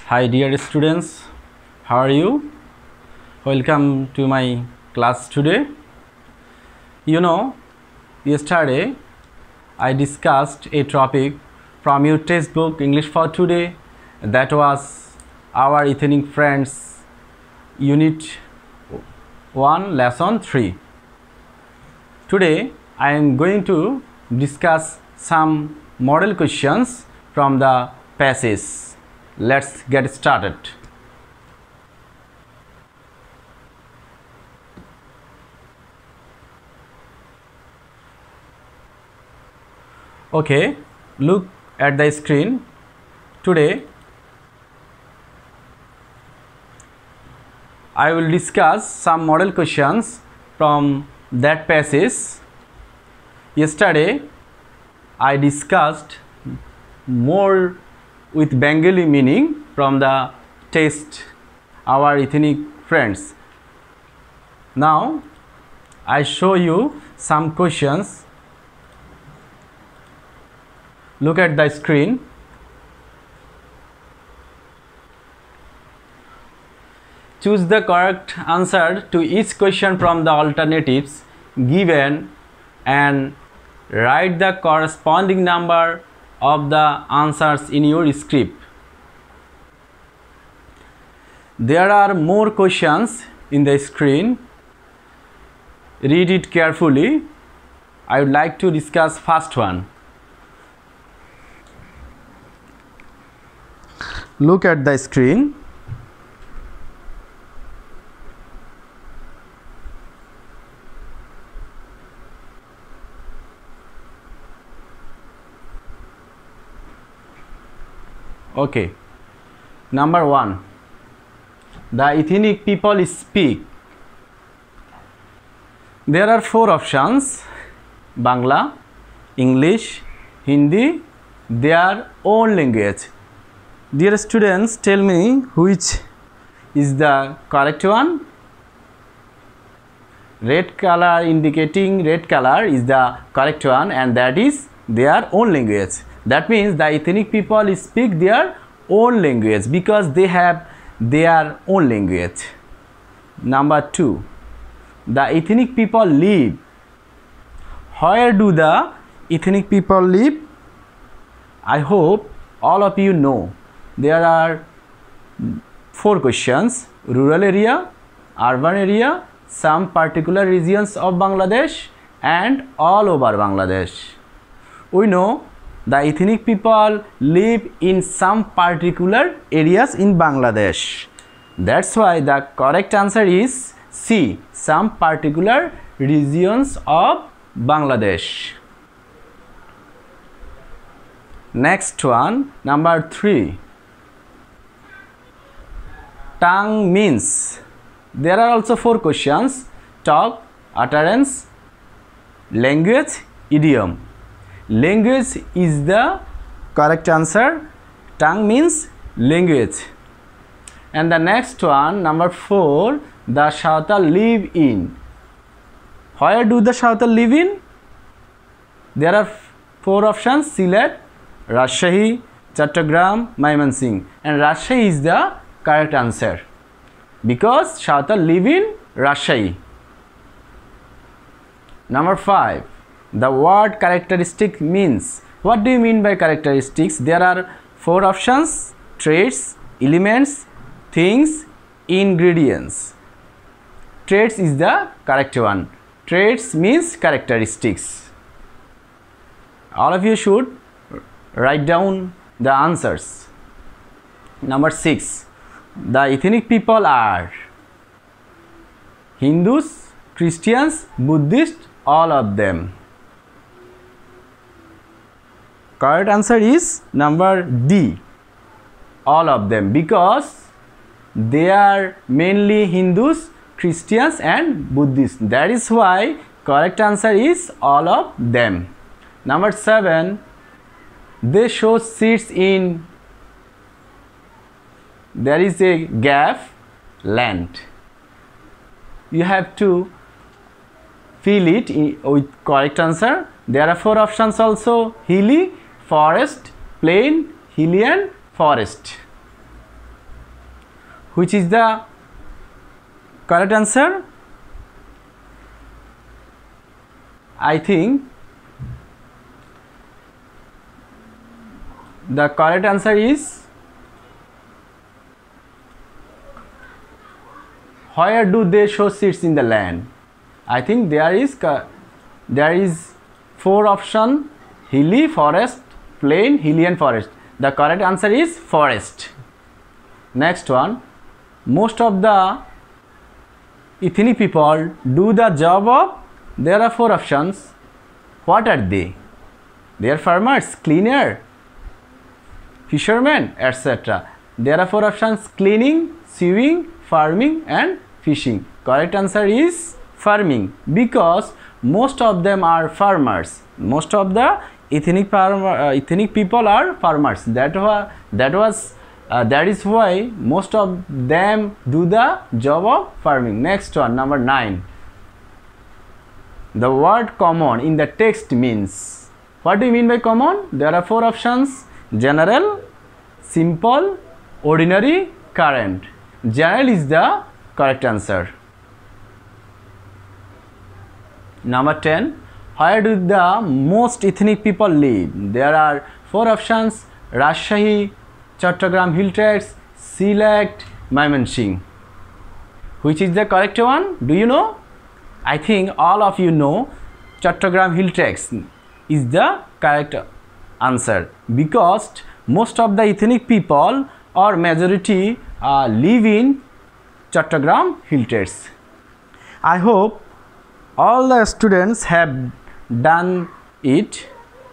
Hi dear students, how are you? Welcome to my class today. Yesterday I discussed a topic from your textbook English for Today, that was our ethnic friends unit 1 lesson 3. Today I am going to discuss some model questions from the passage. Let's get started. Okay, look at the screen. Today I will discuss some model questions from that passage. Yesterday I discussed more with Bengali meaning from the text our ethnic friends. Now I show you some questions. Look at the screen. Choose the correct answer to each question from the alternatives given and write the corresponding number of the answers in your script. There are more questions in the screen. Read it carefully. I would like to discuss first one. Look at the screen. Okay, number 1, the ethnic people speak. There are 4 options: Bangla, English, Hindi, their own language. Dear students, tell me which is the correct one. Red color indicating red color is the correct one, and that is their own language. That means the ethnic people speak their own language because they have their own language. Number 2, the ethnic people live. Where do the ethnic people live? I hope all of you know. There are 4 questions: rural area, urban area, some particular regions of Bangladesh, and all over Bangladesh. We know the ethnic people live in some particular areas in Bangladesh. That's why the correct answer is C, some particular regions of Bangladesh. Next one, number 3. Tongue means. There are also 4 questions: talk, utterance, language, idiom. Language is the correct answer. Tongue means language. And the next one, number 4, the Saotal live in. Where do the Saotal live in? There are 4 options: Sylhet, Rajshahi, Chattogram, Mymensingh. And Rajshahi is the correct answer because Saotal live in Rajshahi. Number 5, the word characteristic means. What do you mean by characteristics? There are 4 options: traits, elements, things, ingredients. Traits is the correct one. Traits means characteristics. All of you should write down the answers. Number 6, the ethnic people are Hindus, Christians, Buddhists, all of them. Correct answer is number D, all of them, because they are mainly Hindus, Christians and Buddhists. That is why correct answer is all of them. Number 7, they show seeds in. There is a gap, land. You have to fill it with correct answer. There are 4 options also: hilly, forest, plain, hilly and forest. Which is the correct answer? I think the correct answer is, where do they show seeds in the land? I think there is 4 option: hilly, forest, plain, hilly and forest. The correct answer is forest. Next one, most of the ethnic people do the job of, there are 4 options. What are they? They are farmers, cleaner, fishermen, etc. There are 4 options: cleaning, sewing, farming and fishing. Correct answer is farming, because most of them are farmers. Most of the ethnic people are farmers. That is why most of them do the job of farming. Next one, number 9. The word common in the text means. What do you mean by common? There are 4 options: general, simple, ordinary, current. General is the correct answer. Number 10. Where do the most ethnic people live? There are 4 options: Rajshahi, Chattogram hill tracts, Sylhet, Mymensingh. Which is the correct one? Do you know? I think all of you know Chattogram hill tracts is the correct answer, because most of the ethnic people or majority live in Chattogram hill tracts. I hope all the students have done it.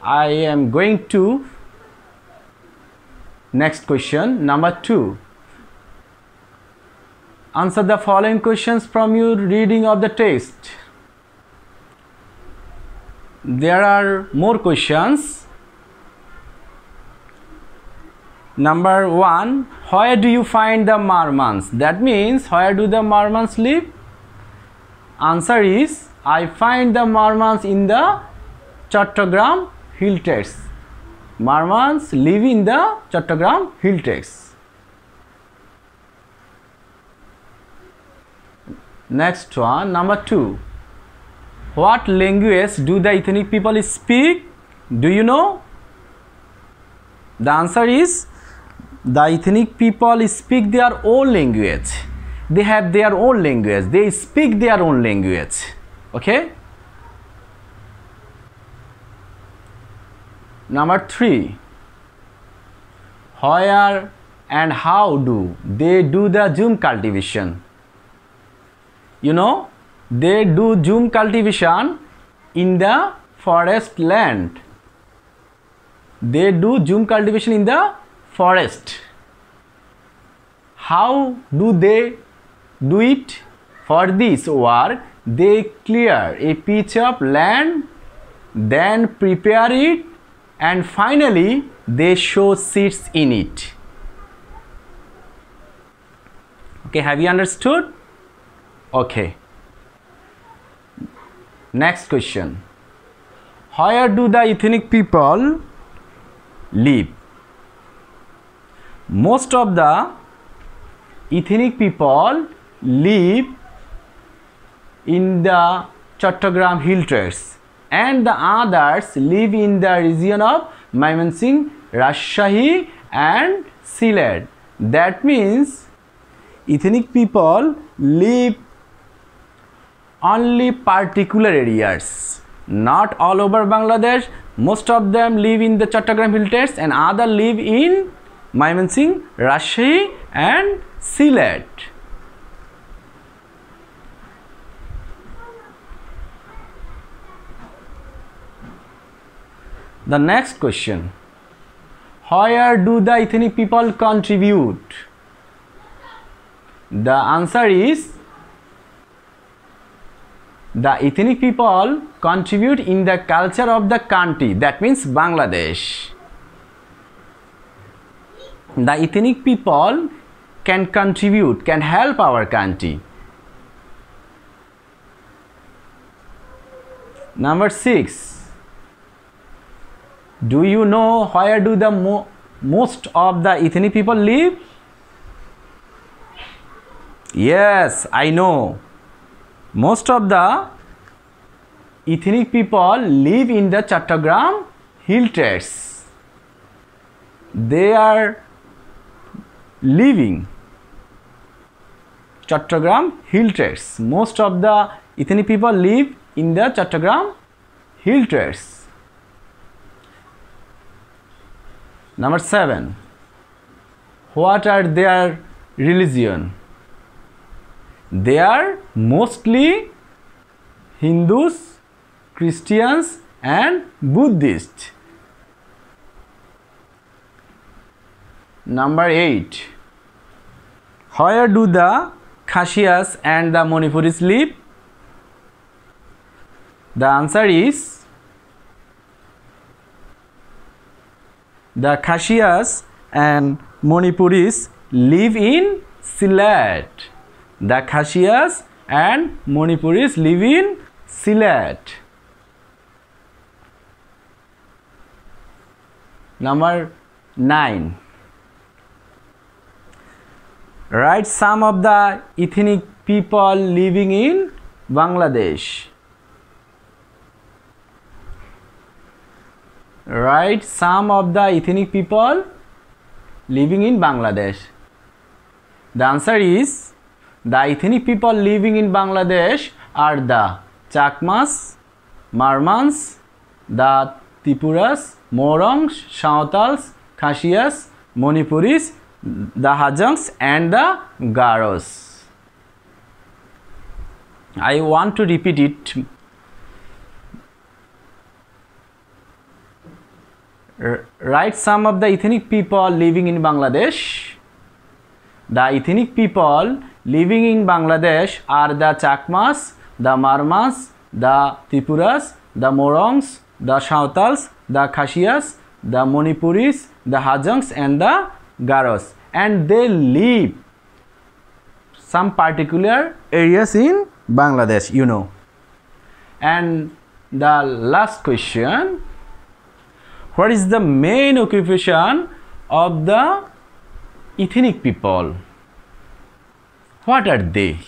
I am going to next question, number 2. Answer the following questions from your reading of the text. There are more questions. Number 1. Where do you find the Marmans? That means, where do the Marmans live? Answer is, I find the Marmans in the Chattogram hill tracts. Marmans live in the Chattogram hill tracts. Next one, number 2. What language do the ethnic people speak? Do you know? The answer is, the ethnic people speak their own language. They have their own language. They speak their own language. Okay? Number 3. Where and how do they do the zoom cultivation? You know, they do zoom cultivation in the forest land. They do zoom cultivation in the forest. How do they do it? For this work, they clear a piece of land, then prepare it, and finally they sow seeds in it. Okay, have you understood? Okay. Next question. Where do the ethnic people live? Most of the ethnic people live in the Chattogram hill tracts, and the others live in the region of Mymensingh, Rajshahi and Sylhet. That means ethnic people live only particular areas, not all over Bangladesh. Most of them live in the Chattogram hill tracts and others live in Mymensingh, Rajshahi and Sylhet. The next question. Where do the ethnic people contribute? The answer is, the ethnic people contribute in the culture of the country, that means Bangladesh. The ethnic people can contribute, can help our country. Number 6. Do you know where do the most of the ethnic people live? Yes, I know. Most of the ethnic people live in the Chattogram hill tracts. They are living Chattogram hill tracts. Most of the ethnic people live in the Chattogram hill tracts. Number 7. What are their religion? They are mostly Hindus, Christians and Buddhists. Number 8. Where do the Khasias and the Manipuris live? The answer is the Khasias and Manipuris live in Sylhet. The Khasias and Manipuris live in Sylhet. Number 9. Write some of the ethnic people living in Bangladesh. Write some of the ethnic people living in Bangladesh. The answer is the ethnic people living in Bangladesh are the Chakmas, Marmans, the Tripuras, Morongs, Santals, Khasias, Manipuris, the Hajangs and the Garos. I want to repeat it. Write some of the ethnic people living in Bangladesh. The ethnic people living in Bangladesh are the Chakmas, the Marmans, the Tripuras, the Morongs, the Santals, the Khasias, the Manipuris, the Hajangs and the Garos, and they live some particular areas in Bangladesh, you know. And the last question, what is the main occupation of the ethnic people? What are they?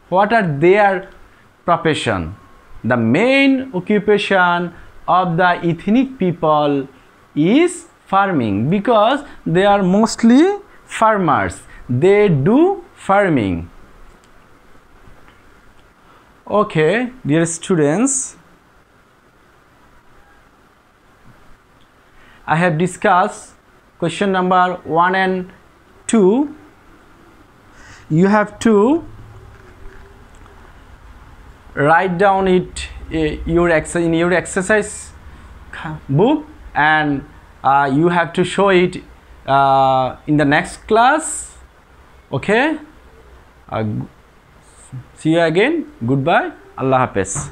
What are their profession? The main occupation of the ethnic people is farming, because they are mostly farmers. They do farming. Okay, dear students, I have discussed question number 1 and 2. You have to write down it in your exercise book, and you have to show it in the next class. Okay, see you again. Goodbye. Allah Hafiz.